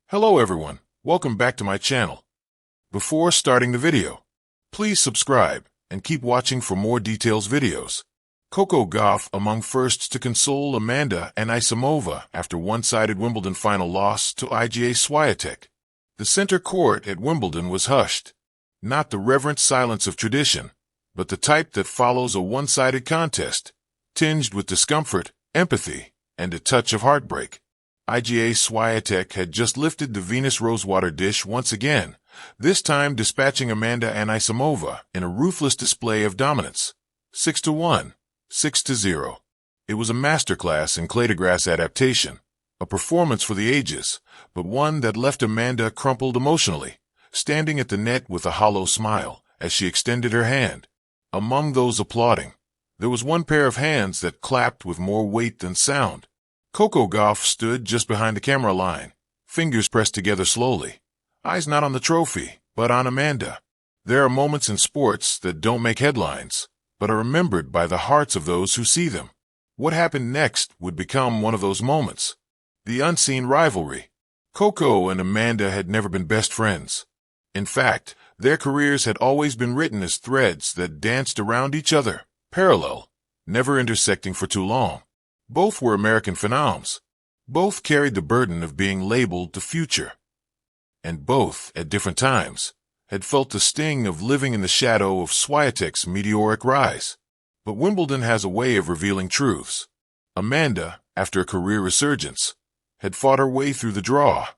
Hello everyone, welcome back to my channel. Before starting the video, please subscribe and keep watching for more details videos. Coco Gauff among firsts to console Amanda Anisimova after one-sided Wimbledon final loss to Iga Swia. The center court at Wimbledon was hushed. Not the reverent silence of tradition, but the type that follows a one-sided contest, tinged with discomfort, empathy, and a touch of heartbreak. Iga Swia had just lifted the Venus Rosewater dish once again, this time dispatching Amanda Anisimova in a ruthless display of dominance. 6-1, 6-0. It was a masterclass in clay-to-grass adaptation, a performance for the ages, but one that left Amanda crumpled emotionally, standing at the net with a hollow smile as she extended her hand. Among those applauding, there was one pair of hands that clapped with more weight than sound. Coco Gauff stood just behind the camera line, fingers pressed together slowly, eyes not on the trophy, but on Amanda. There are moments in sports that don't make headlines, but are remembered by the hearts of those who see them. What happened next would become one of those moments. The unseen rivalry. Coco and Amanda had never been best friends. In fact, their careers had always been written as threads that danced around each other, parallel, never intersecting for too long. Both were American phenoms. Both carried the burden of being labeled the future. And both, at different times, had felt the sting of living in the shadow of Swiatek's meteoric rise. But Wimbledon has a way of revealing truths. Amanda, after a career resurgence, had fought her way through the draw,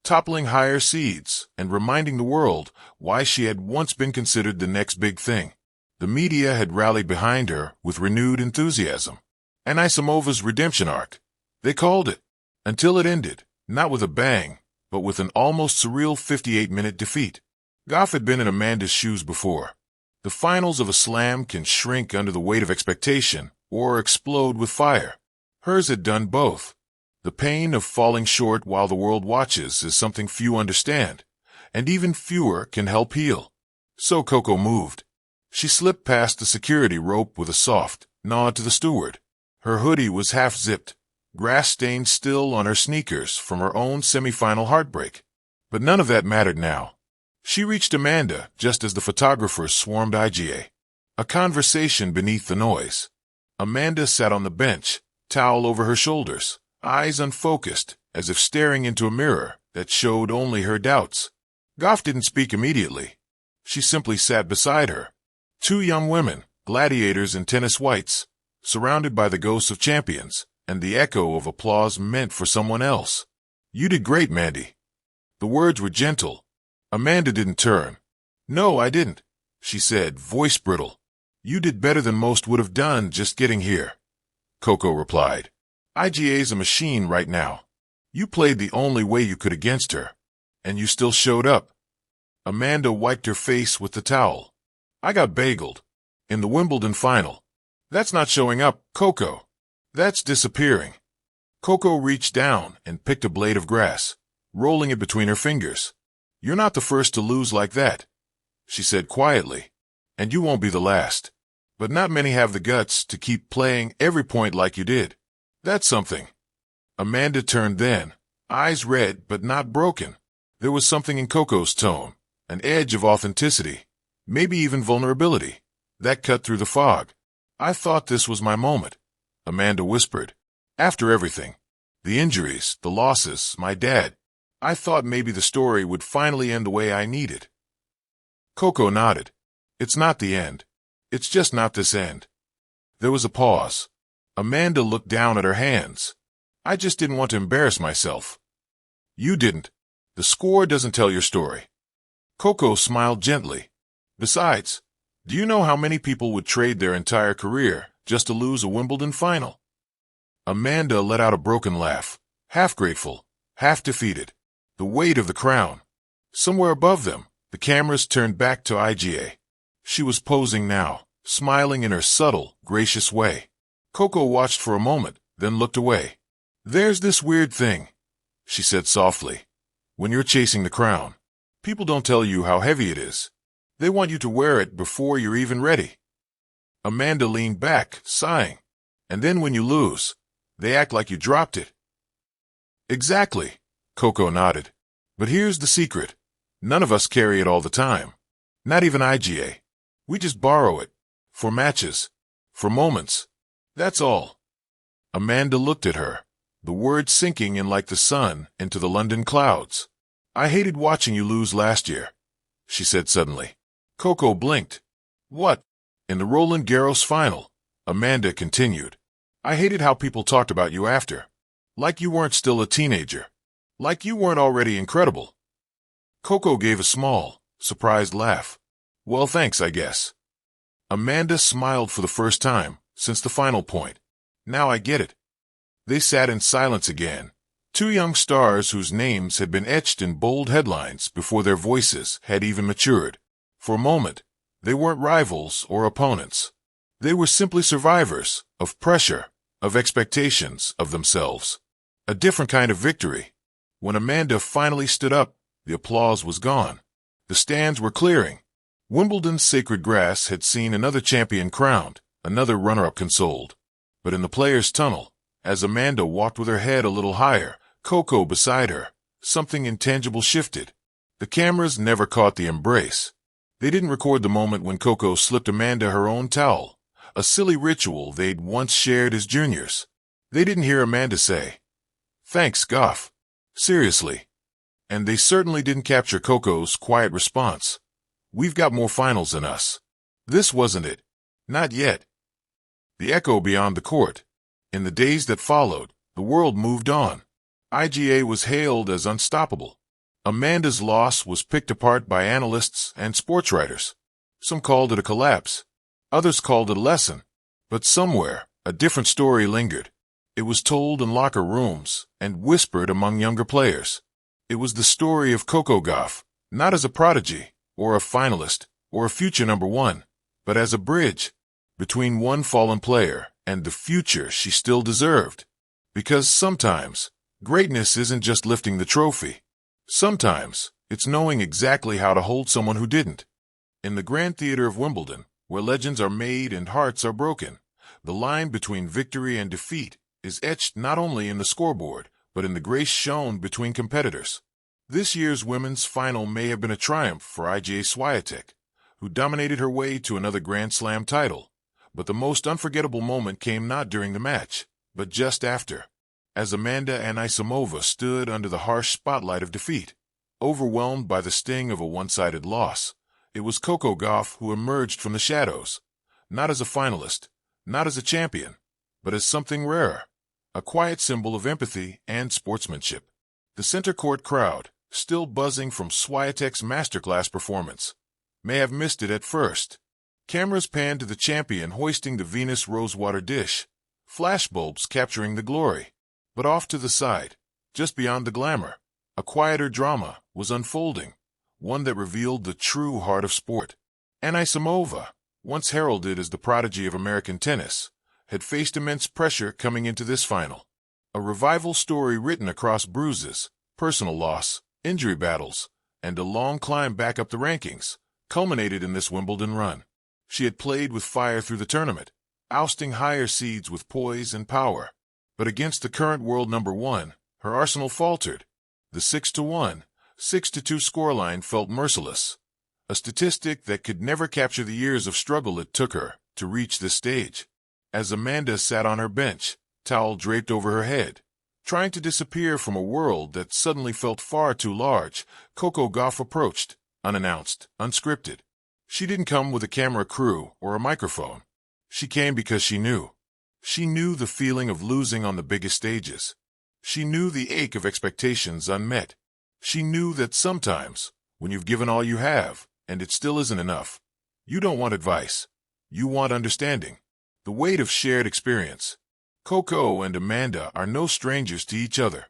toppling higher seeds and reminding the world why she had once been considered the next big thing. The media had rallied behind her with renewed enthusiasm. Anisimova's redemption arc. They called it. Until it ended, not with a bang, but with an almost surreal 58-minute defeat. Gauff had been in Amanda's shoes before. The finals of a slam can shrink under the weight of expectation or explode with fire. Hers had done both. The pain of falling short while the world watches is something few understand, and even fewer can help heal. So Coco moved. She slipped past the security rope with a soft nod to the steward. Her hoodie was half-zipped, grass-stained still on her sneakers from her own semifinal heartbreak. But none of that mattered now. She reached Amanda just as the photographers swarmed Iga. A conversation beneath the noise. Amanda sat on the bench, towel over her shoulders, eyes unfocused, as if staring into a mirror that showed only her doubts. Gauff didn't speak immediately. She simply sat beside her. Two young women, gladiators in tennis whites, surrounded by the ghosts of champions and the echo of applause meant for someone else. "You did great, Mandy." The words were gentle. Amanda didn't turn. "No, I didn't," she said, voice brittle. "You did better than most would have done just getting here," Coco replied. "IGA's a machine right now. You played the only way you could against her, and you still showed up." Amanda wiped her face with the towel. "I got bageled. In the Wimbledon final. That's not showing up, Coco. That's disappearing." Coco reached down and picked a blade of grass, rolling it between her fingers. "You're not the first to lose like that," she said quietly, "and you won't be the last. But not many have the guts to keep playing every point like you did. That's something." Amanda turned then, eyes red but not broken. There was something in Coco's tone, an edge of authenticity, maybe even vulnerability, that cut through the fog. "I thought this was my moment," Amanda whispered. "After everything, the injuries, the losses, my dad, I thought maybe the story would finally end the way I needed." Coco nodded. "It's not the end. It's just not this end." There was a pause. Amanda looked down at her hands. "I just didn't want to embarrass myself." "You didn't. The score doesn't tell your story." Coco smiled gently. "Besides, do you know how many people would trade their entire career just to lose a Wimbledon final?" Amanda let out a broken laugh, half grateful, half defeated. The weight of the crown. Somewhere above them, the cameras turned back to Iga. She was posing now, smiling in her subtle, gracious way. Coco watched for a moment, then looked away. "There's this weird thing," she said softly. "When you're chasing the crown, people don't tell you how heavy it is. They want you to wear it before you're even ready." Amanda leaned back, sighing. "And then when you lose, they act like you dropped it." "Exactly," Coco nodded. But here's the secret. None of us carry it all the time. Not even IGA. We just borrow it. For matches. For moments. That's all. Amanda looked at her, the words sinking in like the sun into the London clouds. I hated watching you lose last year, she said suddenly. Coco blinked. What? In the Roland Garros final, Amanda continued. I hated how people talked about you after. Like you weren't still a teenager. Like you weren't already incredible. Coco gave a small, surprised laugh. Well, thanks, I guess. Amanda smiled for the first time since the final point. Now I get it. They sat in silence again, two young stars whose names had been etched in bold headlines before their voices had even matured. For a moment, they weren't rivals or opponents. They were simply survivors of pressure, of expectations of themselves. A different kind of victory. When Amanda finally stood up, the applause was gone. The stands were clearing. Wimbledon's sacred grass had seen another champion crowned, another runner-up consoled. But in the players' tunnel, as Amanda walked with her head a little higher, Coco beside her, something intangible shifted. The cameras never caught the embrace. They didn't record the moment when Coco slipped Amanda her own towel, a silly ritual they'd once shared as juniors. They didn't hear Amanda say, "Thanks, Gauff." Seriously. And they certainly didn't capture Coco's quiet response. We've got more finals than us. This wasn't it. Not yet. The echo beyond the court. In the days that followed, the world moved on. IGA was hailed as unstoppable. Amanda's loss was picked apart by analysts and sports writers. Some called it a collapse. Others called it a lesson. But somewhere, a different story lingered. It was told in locker rooms and whispered among younger players. It was the story of Coco Gauff, not as a prodigy, or a finalist, or a future number one, but as a bridge between one fallen player and the future she still deserved. Because sometimes, greatness isn't just lifting the trophy. Sometimes, it's knowing exactly how to hold someone who didn't. In the grand theater of Wimbledon, where legends are made and hearts are broken, the line between victory and defeat is etched not only in the scoreboard, but in the grace shown between competitors. This year's women's final may have been a triumph for Iga Swia, who dominated her way to another Grand Slam title. But the most unforgettable moment came not during the match, but just after. As Amanda Anisimova stood under the harsh spotlight of defeat, overwhelmed by the sting of a one-sided loss, it was Coco Gauff who emerged from the shadows, not as a finalist, not as a champion, but as something rarer, a quiet symbol of empathy and sportsmanship. The center court crowd, still buzzing from Swiatek's masterclass performance, may have missed it at first. Cameras panned to the champion hoisting the Venus rosewater dish, flashbulbs capturing the glory. But off to the side, just beyond the glamour, a quieter drama was unfolding, one that revealed the true heart of sport. Anisimova, once heralded as the prodigy of American tennis, had faced immense pressure coming into this final. A revival story written across bruises, personal loss, injury battles, and a long climb back up the rankings, culminated in this Wimbledon run. She had played with fire through the tournament, ousting higher seeds with poise and power. But against the current world number one, her arsenal faltered. The 6-1, 6-2 scoreline felt merciless, a statistic that could never capture the years of struggle it took her to reach this stage. As Amanda sat on her bench, towel draped over her head, trying to disappear from a world that suddenly felt far too large, Coco Gauff approached, unannounced, unscripted. She didn't come with a camera crew or a microphone. She came because she knew. She knew the feeling of losing on the biggest stages. She knew the ache of expectations unmet. She knew that sometimes, when you've given all you have, and it still isn't enough, you don't want advice. You want understanding. The weight of shared experience. Coco and Amanda are no strangers to each other.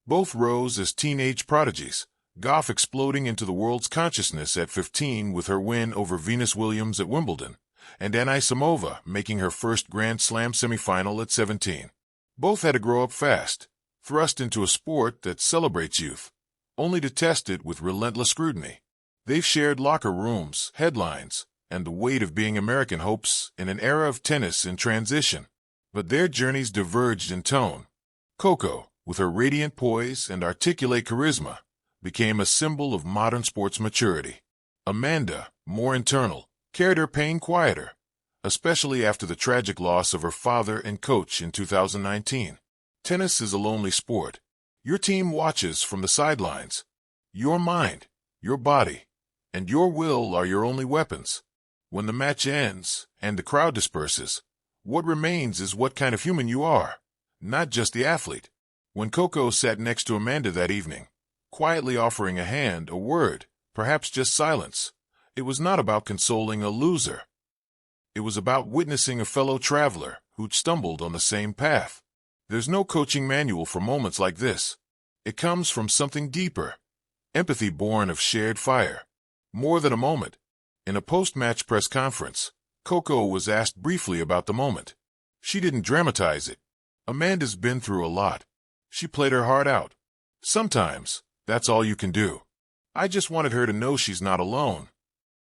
Both rose as teenage prodigies, Gauff exploding into the world's consciousness at 15 with her win over Venus Williams at Wimbledon, and Anisimova making her first Grand Slam semifinal at 17. Both had to grow up fast, thrust into a sport that celebrates youth, only to test it with relentless scrutiny. They've shared locker rooms, headlines, and the weight of being American hopes in an era of tennis in transition. But their journeys diverged in tone. Coco, with her radiant poise and articulate charisma, became a symbol of modern sports maturity. Amanda, more internal, carried her pain quieter, especially after the tragic loss of her father and coach in 2019. Tennis is a lonely sport. Your team watches from the sidelines. Your mind, your body, and your will are your only weapons. When the match ends and the crowd disperses, what remains is what kind of human you are, not just the athlete. When Coco sat next to Amanda that evening, quietly offering a hand, a word, perhaps just silence, it was not about consoling a loser. It was about witnessing a fellow traveler who'd stumbled on the same path. There's no coaching manual for moments like this. It comes from something deeper, empathy born of shared fire. More than a moment. In a post-match press conference, Coco was asked briefly about the moment. She didn't dramatize it. Amanda's been through a lot. She played her heart out. Sometimes, that's all you can do. I just wanted her to know she's not alone.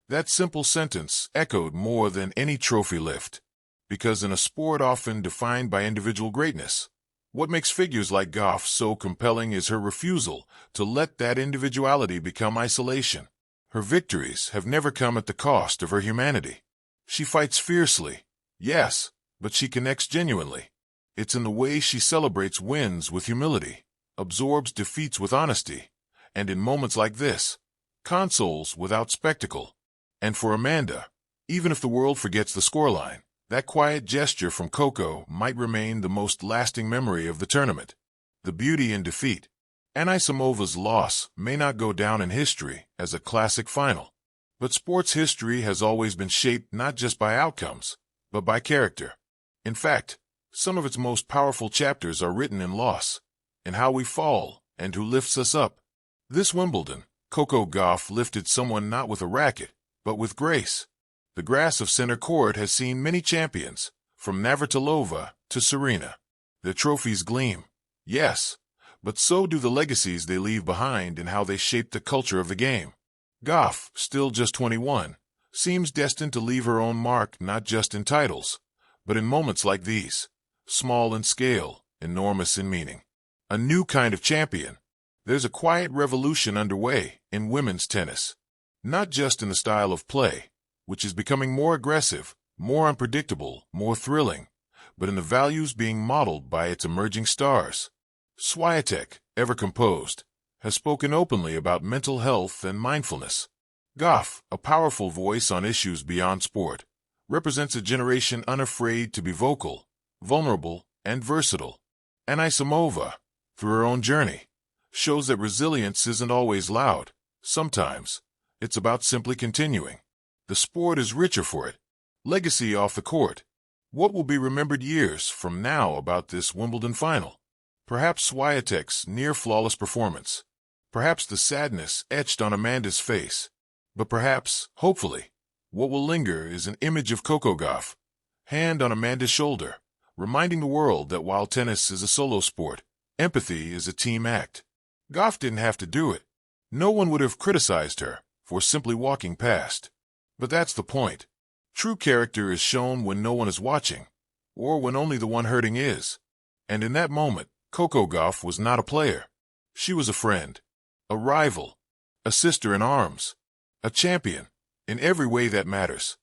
That simple sentence echoed more than any trophy lift. Because in a sport often defined by individual greatness, what makes figures like Gauff so compelling is her refusal to let that individuality become isolation. Her victories have never come at the cost of her humanity. She fights fiercely, yes, but she connects genuinely. It's in the way she celebrates wins with humility, absorbs defeats with honesty, and in moments like this, consoles without spectacle. And for Amanda, even if the world forgets the scoreline, that quiet gesture from Coco might remain the most lasting memory of the tournament. The beauty in defeat. Anisimova's loss may not go down in history as a classic final, but sports history has always been shaped not just by outcomes, but by character. In fact, some of its most powerful chapters are written in loss, in how we fall and who lifts us up. This Wimbledon, Coco Gauff lifted someone not with a racket, but with grace. The grass of center court has seen many champions, from Navratilova to Serena. Their trophies gleam, yes, but so do the legacies they leave behind and how they shape the culture of the game. Gauff, still just 21, seems destined to leave her own mark not just in titles, but in moments like these, small in scale, enormous in meaning. A new kind of champion. There's a quiet revolution underway in women's tennis, not just in the style of play, which is becoming more aggressive, more unpredictable, more thrilling, but in the values being modeled by its emerging stars. Swiatek, ever composed, has spoken openly about mental health and mindfulness. Gauff, a powerful voice on issues beyond sport, represents a generation unafraid to be vocal, vulnerable, and versatile. Anisimova, through her own journey, shows that resilience isn't always loud. Sometimes, it's about simply continuing. The sport is richer for it. Legacy off the court. What will be remembered years from now about this Wimbledon final? Perhaps Swiatek's near-flawless performance. Perhaps the sadness etched on Amanda's face. But perhaps, hopefully, what will linger is an image of Coco Gauff, hand on Amanda's shoulder, reminding the world that while tennis is a solo sport, empathy is a team act. Gauff didn't have to do it. No one would have criticized her for simply walking past. But that's the point. True character is shown when no one is watching, or when only the one hurting is. And in that moment, Coco Gauff was not a player. She was a friend, a rival, a sister in arms, a champion, in every way that matters.